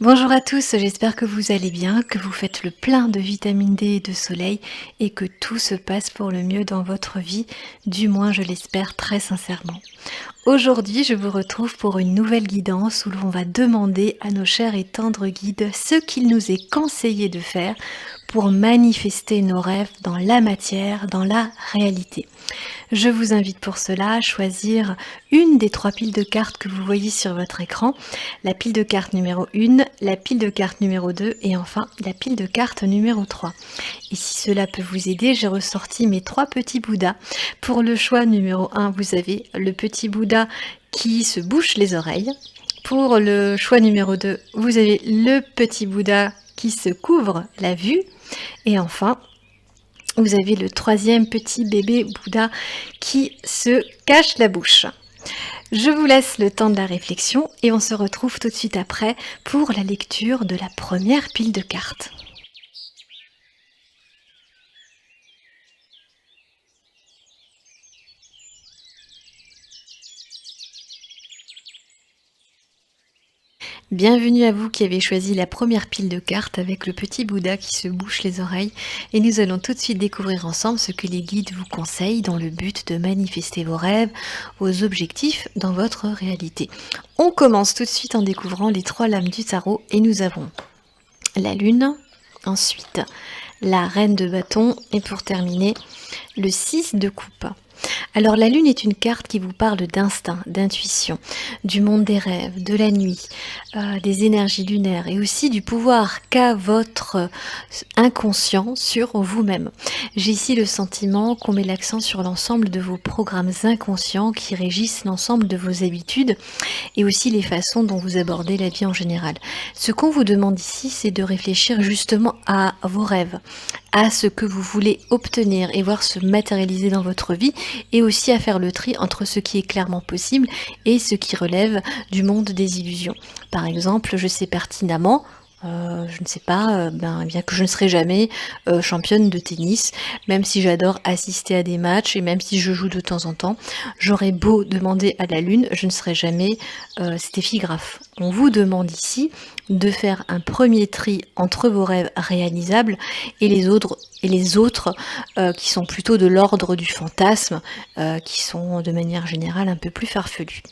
Bonjour à tous, j'espère que vous allez bien, que vous faites le plein de vitamine D et de soleil et que tout se passe pour le mieux dans votre vie, du moins je l'espère très sincèrement. Aujourd'hui, je vous retrouve pour une nouvelle guidance où l'on va demander à nos chers et tendres guides ce qu'il nous est conseillé de faire pour manifester nos rêves dans la matière, dans la réalité. Je vous invite pour cela à choisir une des 3 piles de cartes que vous voyez sur votre écran. La pile de cartes numéro 1, la pile de cartes numéro 2 et enfin la pile de cartes numéro 3. Et si cela peut vous aider, j'ai ressorti mes 3 petits Bouddhas. Pour le choix numéro 1, vous avez le petit Bouddha qui se bouche les oreilles. Pour le choix numéro 2, vous avez le petit Bouddha qui se couvre la vue. Et enfin, vous avez le 3e petit bébé Bouddha qui se cache la bouche. Je vous laisse le temps de la réflexion et on se retrouve tout de suite après pour la lecture de la première pile de cartes. Bienvenue à vous qui avez choisi la première pile de cartes avec le petit Bouddha qui se bouche les oreilles et nous allons tout de suite découvrir ensemble ce que les guides vous conseillent dans le but de manifester vos rêves, vos objectifs dans votre réalité. On commence tout de suite en découvrant les 3 lames du tarot et nous avons la lune, ensuite la reine de bâton et pour terminer le 6 de coupe. Alors la lune est une carte qui vous parle d'instinct, d'intuition, du monde des rêves, de la nuit, des énergies lunaires et aussi du pouvoir qu'a votre inconscient sur vous-même. J'ai ici le sentiment qu'on met l'accent sur l'ensemble de vos programmes inconscients qui régissent l'ensemble de vos habitudes et aussi les façons dont vous abordez la vie en général. Ce qu'on vous demande ici, c'est de réfléchir justement à vos rêves, à ce que vous voulez obtenir et voir se matérialiser dans votre vie et aussi à faire le tri entre ce qui est clairement possible et ce qui relève du monde des illusions. Par exemple, je sais pertinemment je ne sais pas, bien que je ne serai jamais championne de tennis, même si j'adore assister à des matchs et même si je joue de temps en temps, j'aurais beau demander à la lune, je ne serai jamais Steffi Graf. On vous demande ici de faire un premier tri entre vos rêves réalisables et les autres qui sont plutôt de l'ordre du fantasme, qui sont de manière générale un peu plus farfelus.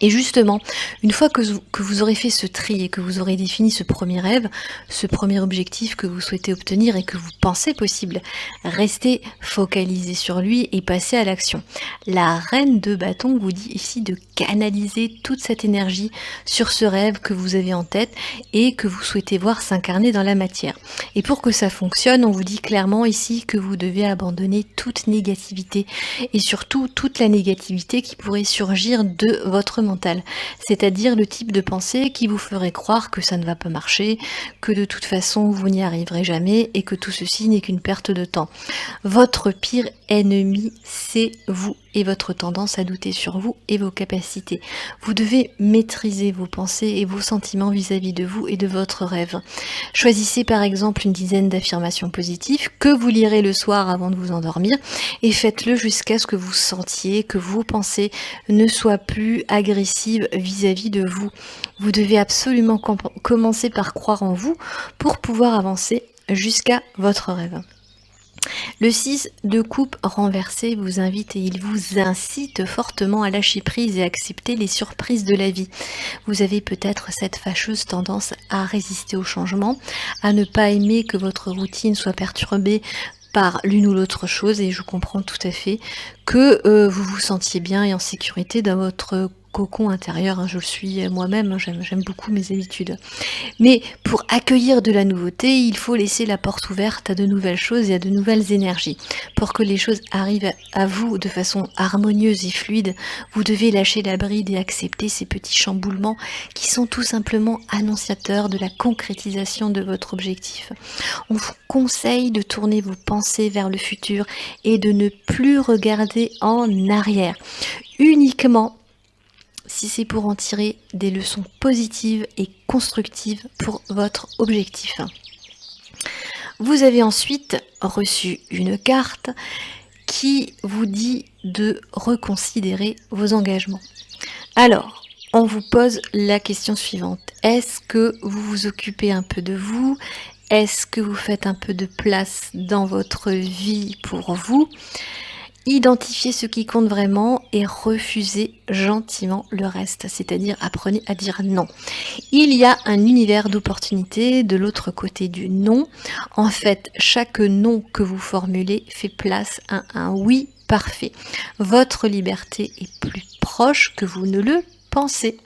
Et justement, une fois que vous aurez fait ce tri et que vous aurez défini ce premier rêve, ce premier objectif que vous souhaitez obtenir et que vous pensez possible, restez focalisé sur lui et passez à l'action. La reine de bâton vous dit ici de canaliser toute cette énergie sur ce rêve que vous avez en tête et que vous souhaitez voir s'incarner dans la matière. Et pour que ça fonctionne, on vous dit clairement ici que vous devez abandonner toute négativité et surtout toute la négativité qui pourrait surgir de votre mental, c'est-à-dire le type de pensée qui vous ferait croire que ça ne va pas marcher, que de toute façon vous n'y arriverez jamais et que tout ceci n'est qu'une perte de temps. Votre pire ennemi, c'est vous et votre tendance à douter sur vous et vos capacités. Vous devez maîtriser vos pensées et vos sentiments vis-à-vis de vous et de votre rêve. Choisissez par exemple une dizaine d'affirmations positives que vous lirez le soir avant de vous endormir et faites-le jusqu'à ce que vous sentiez que vos pensées ne soient plus agressives vis-à-vis de vous. Vous devez absolument commencer par croire en vous pour pouvoir avancer jusqu'à votre rêve. Le 6 de coupe renversé vous invite et il vous incite fortement à lâcher prise et accepter les surprises de la vie. Vous avez peut-être cette fâcheuse tendance à résister au changement, à ne pas aimer que votre routine soit perturbée par l'une ou l'autre chose et je comprends tout à fait que vous vous sentiez bien et en sécurité dans votre cocon intérieur, je le suis moi-même, j'aime beaucoup mes habitudes. Mais pour accueillir de la nouveauté, il faut laisser la porte ouverte à de nouvelles choses et à de nouvelles énergies. Pour que les choses arrivent à vous de façon harmonieuse et fluide, vous devez lâcher la bride et accepter ces petits chamboulements qui sont tout simplement annonciateurs de la concrétisation de votre objectif. On vous conseille de tourner vos pensées vers le futur et de ne plus regarder en arrière. Uniquement si c'est pour en tirer des leçons positives et constructives pour votre objectif. Vous avez ensuite reçu une carte qui vous dit de reconsidérer vos engagements. Alors, on vous pose la question suivante. Est-ce que vous vous occupez un peu de vous? Est-ce que vous faites un peu de place dans votre vie pour vous? Identifiez ce qui compte vraiment et refusez gentiment le reste, c'est-à-dire apprenez à dire non. Il y a un univers d'opportunités de l'autre côté du non. En fait, chaque non que vous formulez fait place à un oui parfait. Votre liberté est plus proche que vous ne le pensez.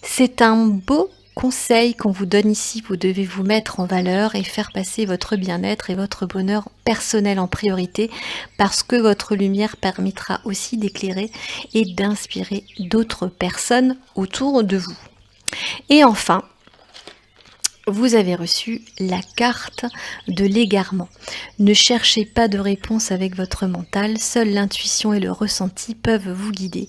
C'est un beau conseil qu'on vous donne ici. Vous devez vous mettre en valeur et faire passer votre bien-être et votre bonheur personnel en priorité parce que votre lumière permettra aussi d'éclairer et d'inspirer d'autres personnes autour de vous. Et enfin, vous avez reçu la carte de l'égarement. Ne cherchez pas de réponse avec votre mental, seule l'intuition et le ressenti peuvent vous guider.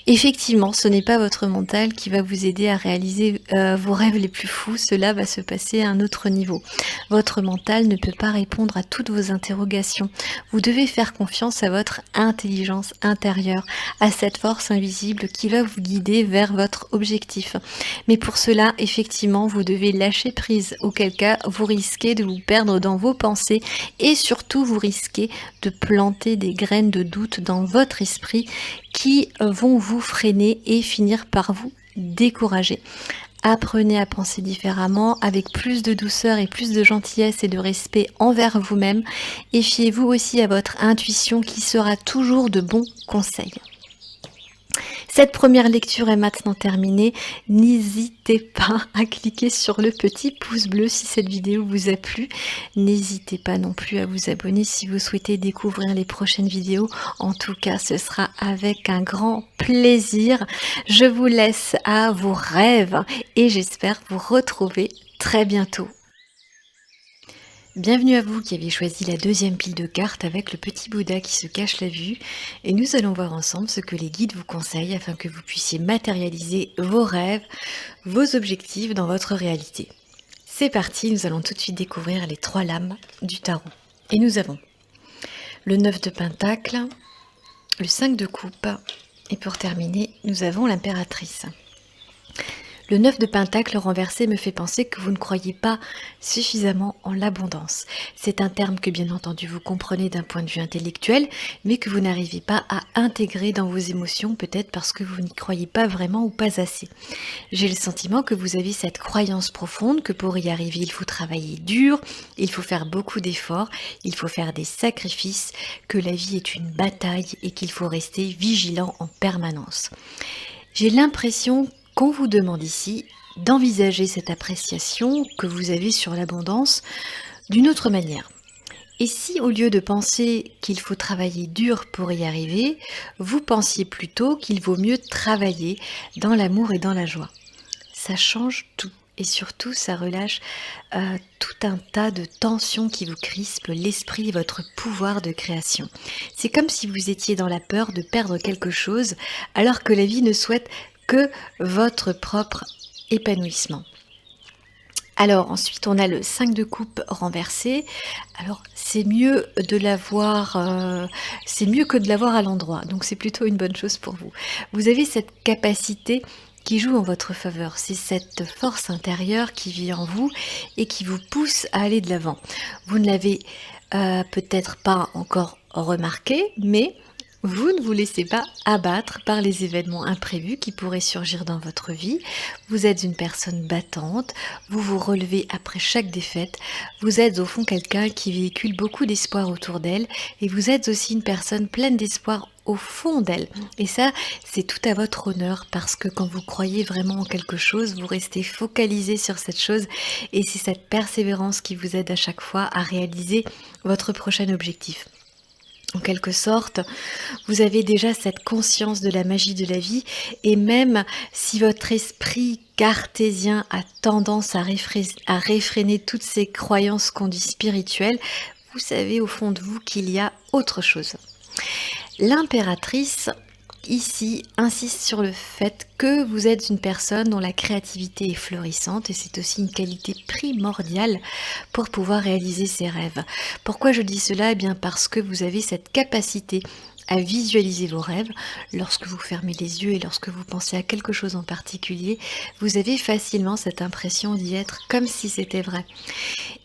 Effectivement, ce n'est pas votre mental qui va vous aider à réaliser vos rêves les plus fous, cela va se passer à un autre niveau. Votre mental ne peut pas répondre à toutes vos interrogations. Vous devez faire confiance à votre intelligence intérieure, à cette force invisible qui va vous guider vers votre objectif. Mais pour cela, effectivement, vous devez lâcher prise, auquel cas vous risquez de vous perdre dans vos pensées et surtout vous risquez de planter des graines de doute dans votre esprit qui vont vous freiner et finir par vous décourager. Apprenez à penser différemment, avec plus de douceur et plus de gentillesse et de respect envers vous-même, et fiez-vous aussi à votre intuition qui sera toujours de bons conseils. Cette première lecture est maintenant terminée. N'hésitez pas à cliquer sur le petit pouce bleu si cette vidéo vous a plu. N'hésitez pas non plus à vous abonner si vous souhaitez découvrir les prochaines vidéos. En tout cas, ce sera avec un grand plaisir. Je vous laisse à vos rêves et j'espère vous retrouver très bientôt. Bienvenue à vous qui avez choisi la deuxième pile de cartes avec le petit Bouddha qui se cache la vue et nous allons voir ensemble ce que les guides vous conseillent afin que vous puissiez matérialiser vos rêves, vos objectifs dans votre réalité. C'est parti, nous allons tout de suite découvrir les 3 lames du tarot. Et nous avons le 9 de Pentacle, le 5 de Coupe et pour terminer, nous avons l'impératrice. Le 9 de Pentacle renversé me fait penser que vous ne croyez pas suffisamment en l'abondance. C'est un terme que bien entendu vous comprenez d'un point de vue intellectuel, mais que vous n'arrivez pas à intégrer dans vos émotions, peut-être parce que vous n'y croyez pas vraiment ou pas assez. J'ai le sentiment que vous avez cette croyance profonde que pour y arriver, il faut travailler dur, il faut faire beaucoup d'efforts, il faut faire des sacrifices, que la vie est une bataille et qu'il faut rester vigilant en permanence. J'ai l'impression qu'on vous demande ici d'envisager cette appréciation que vous avez sur l'abondance d'une autre manière. Et si au lieu de penser qu'il faut travailler dur pour y arriver, vous pensiez plutôt qu'il vaut mieux travailler dans l'amour et dans la joie. Ça change tout. Et surtout, ça relâche tout un tas de tensions qui vous crispent l'esprit et votre pouvoir de création. C'est comme si vous étiez dans la peur de perdre quelque chose, alors que la vie ne souhaite que votre propre épanouissement. Alors ensuite on a le 5 de coupe renversé. Alors c'est mieux c'est mieux que de l'avoir à l'endroit, donc c'est plutôt une bonne chose pour vous. Vous avez cette capacité qui joue en votre faveur, c'est cette force intérieure qui vit en vous et qui vous pousse à aller de l'avant. Vous ne l'avez peut-être pas encore remarqué, mais vous ne vous laissez pas abattre par les événements imprévus qui pourraient surgir dans votre vie. Vous êtes une personne battante, vous vous relevez après chaque défaite. Vous êtes au fond quelqu'un qui véhicule beaucoup d'espoir autour d'elle et vous êtes aussi une personne pleine d'espoir au fond d'elle. Et ça, c'est tout à votre honneur parce que quand vous croyez vraiment en quelque chose, vous restez focalisé sur cette chose et c'est cette persévérance qui vous aide à chaque fois à réaliser votre prochain objectif. En quelque sorte, vous avez déjà cette conscience de la magie de la vie et même si votre esprit cartésien a tendance à réfréner toutes ces croyances qu'on dit spirituelles, vous savez au fond de vous qu'il y a autre chose. L'impératrice ici insiste sur le fait que vous êtes une personne dont la créativité est florissante et c'est aussi une qualité primordiale pour pouvoir réaliser ses rêves. Pourquoi je dis cela? Eh bien parce que vous avez cette capacité à visualiser vos rêves. Lorsque vous fermez les yeux et lorsque vous pensez à quelque chose en particulier, vous avez facilement cette impression d'y être comme si c'était vrai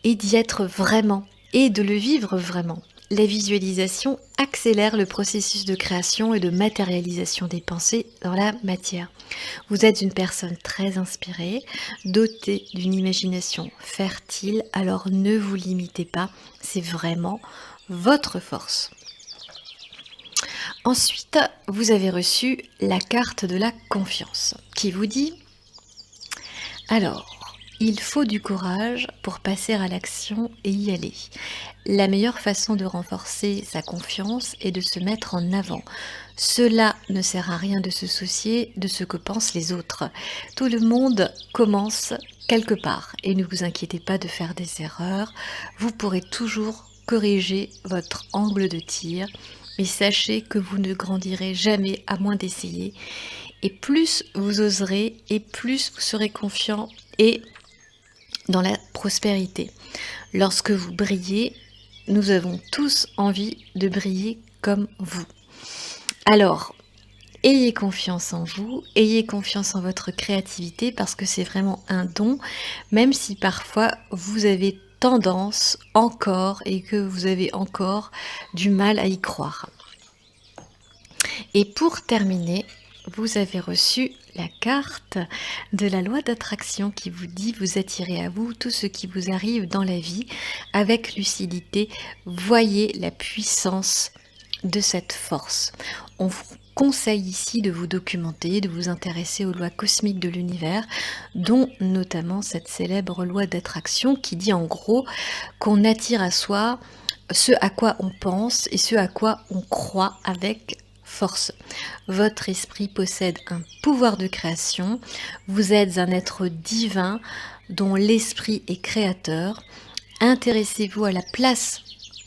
et d'y être vraiment et de le vivre vraiment. La visualisation accélère le processus de création et de matérialisation des pensées dans la matière. Vous êtes une personne très inspirée, dotée d'une imagination fertile, alors ne vous limitez pas, c'est vraiment votre force. Ensuite, vous avez reçu la carte de la confiance qui vous dit: alors, il faut du courage pour passer à l'action et y aller. La meilleure façon de renforcer sa confiance est de se mettre en avant. Cela ne sert à rien de se soucier de ce que pensent les autres. Tout le monde commence quelque part et ne vous inquiétez pas de faire des erreurs. Vous pourrez toujours corriger votre angle de tir, mais sachez que vous ne grandirez jamais à moins d'essayer. Et plus vous oserez et plus vous serez confiant et dans la prospérité. Lorsque vous brillez, nous avons tous envie de briller comme vous. Alors, ayez confiance en vous, ayez confiance en votre créativité parce que c'est vraiment un don, même si parfois vous avez tendance encore et que vous avez encore du mal à y croire. Et pour terminer, vous avez reçu la carte de la loi d'attraction qui vous dit: vous attirez à vous tout ce qui vous arrive dans la vie avec lucidité. Voyez la puissance de cette force. On vous conseille ici de vous documenter, de vous intéresser aux lois cosmiques de l'univers, dont notamment cette célèbre loi d'attraction qui dit en gros qu'on attire à soi ce à quoi on pense et ce à quoi on croit avec force. Votre esprit possède un pouvoir de création. Vous êtes un être divin dont l'esprit est créateur. Intéressez-vous à la place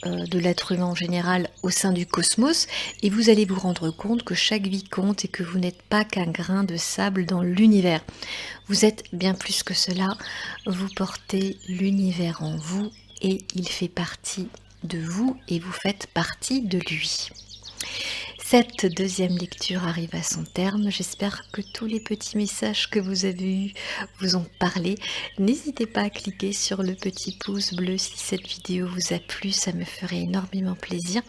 de l'être humain en général au sein du cosmos et vous allez vous rendre compte que chaque vie compte et que vous n'êtes pas qu'un grain de sable dans l'univers. Vous êtes bien plus que cela. Vous portez l'univers en vous et il fait partie de vous et vous faites partie de lui. Cette deuxième lecture arrive à son terme. J'espère que tous les petits messages que vous avez eus vous ont parlé. N'hésitez pas à cliquer sur le petit pouce bleu si cette vidéo vous a plu, ça me ferait énormément plaisir.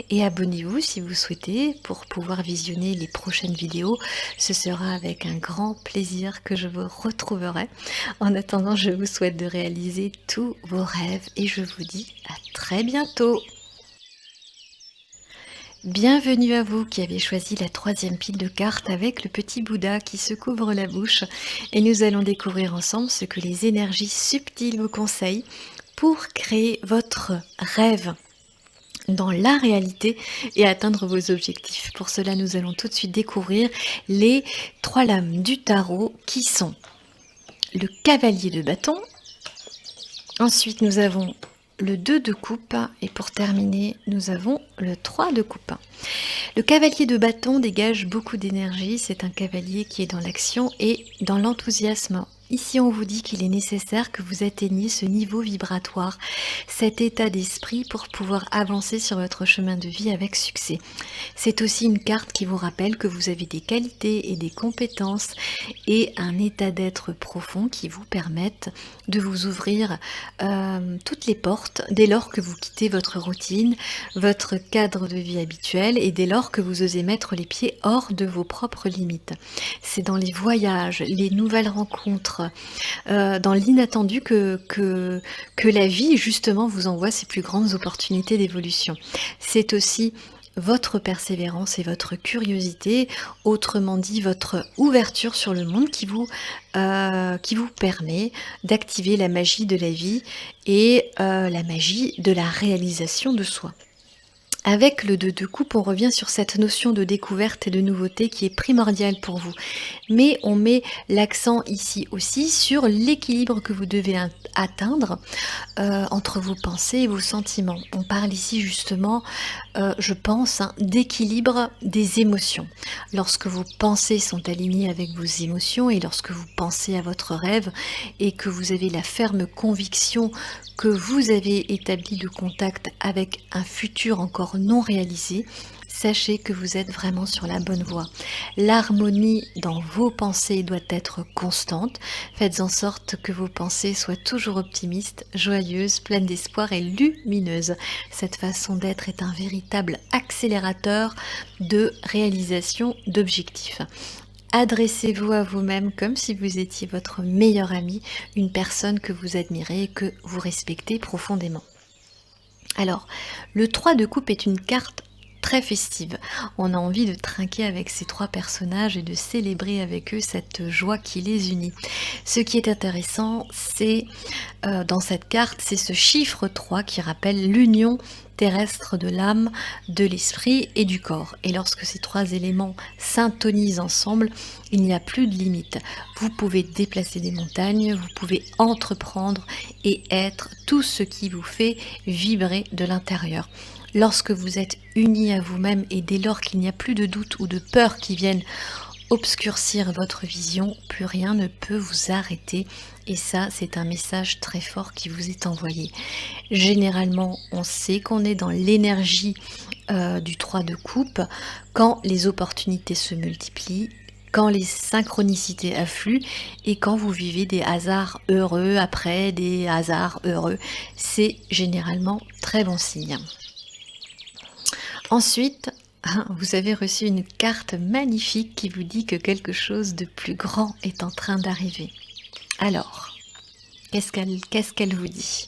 Et abonnez-vous si vous souhaitez pour pouvoir visionner les prochaines vidéos. Ce sera avec un grand plaisir que je vous retrouverai. En attendant, je vous souhaite de réaliser tous vos rêves et je vous dis à très bientôt. Bienvenue à vous qui avez choisi la troisième pile de cartes avec le petit Bouddha qui se couvre la bouche et nous allons découvrir ensemble ce que les énergies subtiles vous conseillent pour créer votre rêve dans la réalité et atteindre vos objectifs. Pour cela, nous allons tout de suite découvrir les 3 lames du tarot qui sont le cavalier de bâton, ensuite nous avons le 2 de coupe et pour terminer, nous avons le 3 de coupe. Le cavalier de bâton dégage beaucoup d'énergie, c'est un cavalier qui est dans l'action et dans l'enthousiasme. Ici, on vous dit qu'il est nécessaire que vous atteigniez ce niveau vibratoire, cet état d'esprit pour pouvoir avancer sur votre chemin de vie avec succès. C'est aussi une carte qui vous rappelle que vous avez des qualités et des compétences et un état d'être profond qui vous permettent de vous ouvrir toutes les portes dès lors que vous quittez votre routine, votre cadre de vie habituel et dès lors que vous osez mettre les pieds hors de vos propres limites. C'est dans les voyages, les nouvelles rencontres, dans l'inattendu que la vie justement vous envoie ses plus grandes opportunités d'évolution. C'est aussi votre persévérance et votre curiosité, autrement dit votre ouverture sur le monde qui vous permet d'activer la magie de la vie et la magie de la réalisation de soi. Avec le 2 de coupe, on revient sur cette notion de découverte et de nouveauté qui est primordiale pour vous. Mais on met l'accent ici aussi sur l'équilibre que vous devez atteindre entre vos pensées et vos sentiments. On parle ici justement, je pense, d'équilibre des émotions. Lorsque vos pensées sont alignées avec vos émotions et lorsque vous pensez à votre rêve et que vous avez la ferme conviction que vous avez établi le contact avec un futur encore non réalisé, Sachez que vous êtes vraiment sur la bonne voie. L'harmonie dans vos pensées doit être constante. Faites en sorte que vos pensées soient toujours optimistes, joyeuses, pleines d'espoir et lumineuses. Cette façon d'être est un véritable accélérateur de réalisation d'objectifs. Adressez-vous à vous-même comme si vous étiez votre meilleur ami, une personne que vous admirez et que vous respectez profondément. Alors, le 3 de coupe est une carte très festive. On a envie de trinquer avec ces trois personnages et de célébrer avec eux cette joie qui les unit. Ce qui est intéressant, c'est dans cette carte, c'est ce chiffre 3 qui rappelle l'union terrestre de l'âme, de l'esprit et du corps. Et lorsque ces trois éléments s'intonisent ensemble, il n'y a plus de limite. Vous pouvez déplacer des montagnes, vous pouvez entreprendre et être tout ce qui vous fait vibrer de l'intérieur. Lorsque vous êtes unis à vous-même et dès lors qu'il n'y a plus de doute ou de peur qui viennent obscurcir votre vision, plus rien ne peut vous arrêter. Et ça, c'est un message très fort qui vous est envoyé. Généralement, on sait qu'on est dans l'énergie du 3 de coupe quand les opportunités se multiplient, quand les synchronicités affluent et quand vous vivez des hasards heureux après des hasards heureux. C'est généralement très bon signe. Ensuite, vous avez reçu une carte magnifique qui vous dit que quelque chose de plus grand est en train d'arriver. Alors, qu'est-ce qu'elle vous dit?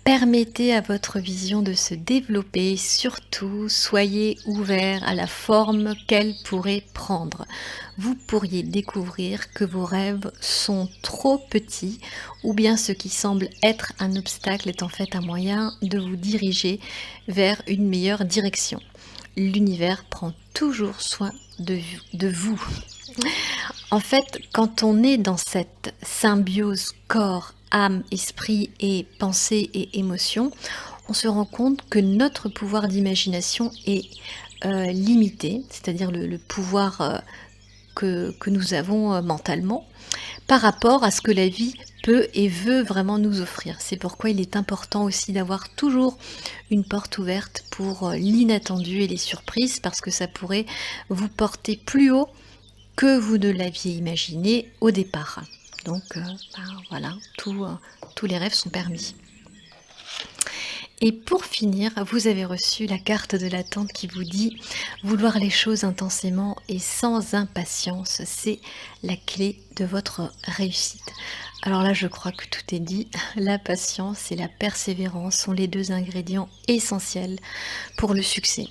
Permettez à votre vision de se développer, surtout soyez ouvert à la forme qu'elle pourrait prendre. Vous pourriez découvrir que vos rêves sont trop petits ou bien ce qui semble être un obstacle est en fait un moyen de vous diriger vers une meilleure direction. L'univers prend toujours soin de vous. En fait, quand on est dans cette symbiose corps, âme, esprit et pensée et émotion, on se rend compte que notre pouvoir d'imagination est limité, c'est-à-dire le pouvoir que nous avons mentalement, par rapport à ce que la vie peut et veut vraiment nous offrir. C'est pourquoi il est important aussi d'avoir toujours une porte ouverte pour l'inattendu et les surprises, parce que ça pourrait vous porter plus haut que vous ne l'aviez imaginé au départ. Donc voilà, tous les rêves sont permis. Et pour finir, vous avez reçu la carte de l'attente qui vous dit vouloir les choses intensément et sans impatience, c'est la clé de votre réussite. Alors là, je crois que tout est dit. La patience et la persévérance sont les deux ingrédients essentiels pour le succès.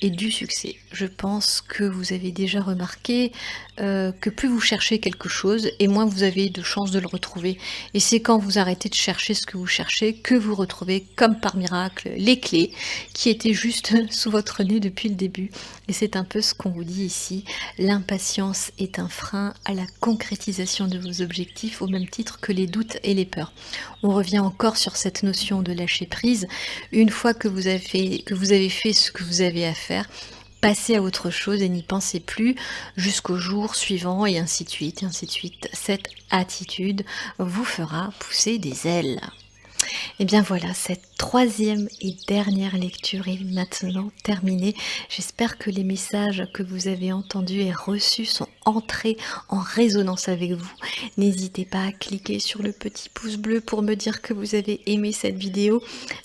Et du succès, je pense que vous avez déjà remarqué que plus vous cherchez quelque chose et moins vous avez de chances de le retrouver. Et c'est quand vous arrêtez de chercher ce que vous cherchez que vous retrouvez comme par miracle les clés qui étaient juste sous votre nez depuis le début. Et c'est un peu ce qu'on vous dit ici. L'impatience est un frein à la concrétisation de vos objectifs au même titre que les doutes et les peurs. On revient encore sur cette notion de lâcher prise. Une fois que vous avez fait ce que vous avez à faire, passez à autre chose et n'y pensez plus jusqu'au jour suivant et ainsi de suite, et ainsi de suite. Cette attitude vous fera pousser des ailes. Et bien voilà, cette troisième et dernière lecture est maintenant terminée. J'espère que les messages que vous avez entendus et reçus sont entrés en résonance avec vous. N'hésitez pas à cliquer sur le petit pouce bleu pour me dire que vous avez aimé cette vidéo.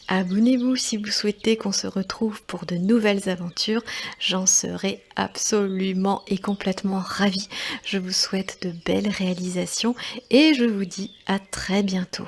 Abonnez-vous si vous souhaitez qu'on se retrouve pour de nouvelles aventures. J'en serai absolument et complètement ravie. Je vous souhaite de belles réalisations et je vous dis à très bientôt.